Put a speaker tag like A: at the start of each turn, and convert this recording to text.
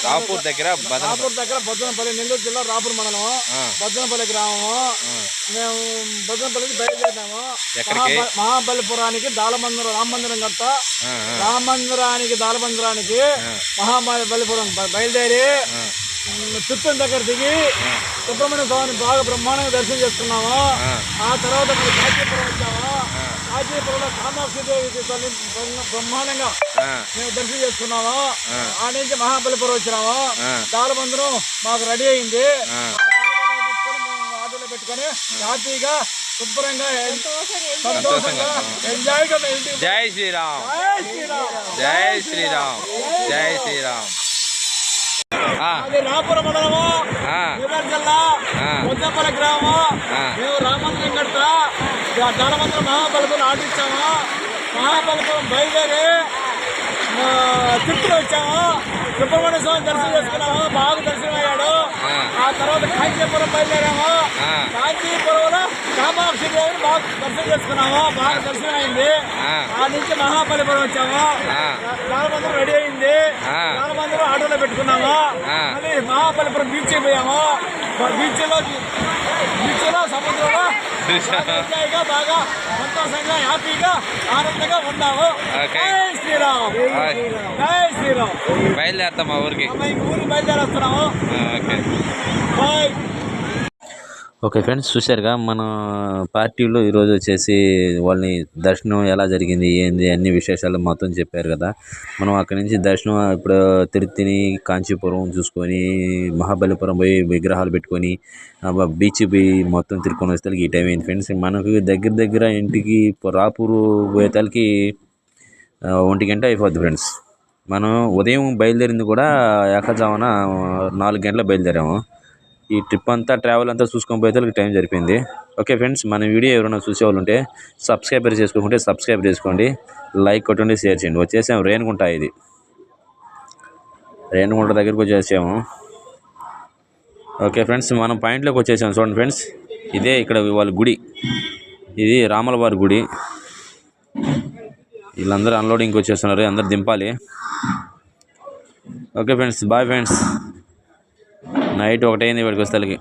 A: రాపూర్ దగ్గర
B: బొద్దనపల్లి, నెల్లూరు జిల్లా రాపూర్ మండలం, బొద్దనపల్లి గ్రామము. మేము బొద్దనపల్లికి బయలుదేరినాము. మహాబలిపురానికి రామ మందిరం కడతా. రామ మందిరానికి మహాబలిపురం బయలుదేరి చిత్తూరు దగ్గర దిగి సుబ్రహ్మణ్య స్వామిని బాగా బ్రహ్మాండంగా దర్శనం చేసుకున్నాము. ఆ తర్వాత కాశీపురం వచ్చాము. కాశీపురంలో కామాక్షి దేవి బ్రహ్మాండంగా మేము దర్శనం చేసుకున్నాము. ఆ నుంచి మహాబలిపురం వచ్చినాము. దాలమందిరం మాకు రెడీ అయింది. ఆటోలో పెట్టుకొని హ్యాపీగా శుభ్రంగా సంతోషంగా ఎంజాయ్గా.
A: జై శ్రీరామ్, జై శ్రీరామ్, జై శ్రీరామ్.
B: అది రాపుర మండలము, నెల్లూరు జిల్లా, బొద్దనపల్లి గ్రామము. మేము రామందిరం కడతా దానమందిరం మహాబలిపురం ఆటించాము. మహాబలిపురం బయలుదేరి చిత్తూరు వచ్చాము. సుబ్రహ్మణ్య స్వామి దర్శనం చేసుకున్నాము. బాగా దర్శనం అయ్యాడు. ఆ తర్వాత కాంచీపురం బయలుదేరాము. కాంచీపురంలో కామాక్షి దేవిని బాగా దర్శనం చేసుకున్నాము. బాగా దర్శనం అయింది. ఆ నుంచి మహాబలిపురం వచ్చాము. దానమందిరం రెడీ అయింది. దానమందిరం ఆటోలో పెట్టుకున్నాము. మళ్ళీ మహాబలిపురం బీచ్కి పోయాము. బీచ్లో సముద్రంలో ఎంజాయ్గా బాగా సంతోషంగా హ్యాపీగా ఆనందంగా ఉన్నాము. జై శ్రీరామ్, జై శ్రీరామ్.
A: బయలుదేరుతాం మా ఊరికి
B: బయలుదేరేస్తున్నాము.
A: ఓకే ఫ్రెండ్స్, చూశారుగా మన పార్టీలో ఈరోజు వచ్చేసి వాళ్ళని దర్శనం ఎలా జరిగింది ఏంది అన్ని విశేషాలు మొత్తం చెప్పారు కదా. మనం అక్కడి నుంచి దర్శనం ఇప్పుడు తిరుపతిని కాంచీపురం చూసుకొని మహాబలిపురం పోయి విగ్రహాలు పెట్టుకొని బీచ్ పోయి మొత్తం తిరుక్కొని వస్తే ఈ టైం అయింది ఫ్రెండ్స్. మనకు దగ్గర ఇంటికి రాపూరు పోయేతలకి 1 గంట అయిపోద్ది ఫ్రెండ్స్. మనం ఉదయం బయలుదేరింది కూడా ఏకజామున 4 గంటలకు బయలుదేరాము. ఈ ట్రిప్ అంతా ట్రావెల్ అంతా చూసుకొని పోతే టైం సరిపోయింది. ఓకే ఫ్రెండ్స్, మన వీడియో ఎవరైనా చూసేవాళ్ళు ఉంటే సబ్స్క్రైబ్ చేసుకోకుంటే సబ్స్క్రైబ్ చేసుకోండి, లైక్ కొట్టండి, షేర్ చేయండి. వచ్చేసాము రేణిగుంట. ఇది రేణిగుంట దగ్గరికి వచ్చేసాము. ఓకే ఫ్రెండ్స్, మనం పాయింట్లోకి వచ్చేసాము. చూడండి ఫ్రెండ్స్, ఇదే ఇక్కడ వాళ్ళ గుడి. ఇది రాములవారి గుడి. వీళ్ళందరూ అన్లోడింగ్కి వచ్చేస్తున్నారు. అందరు దింపాలి. Okay friends, bye friends. Night 1 అయింది ఇక్కడికి వస్తేలకి.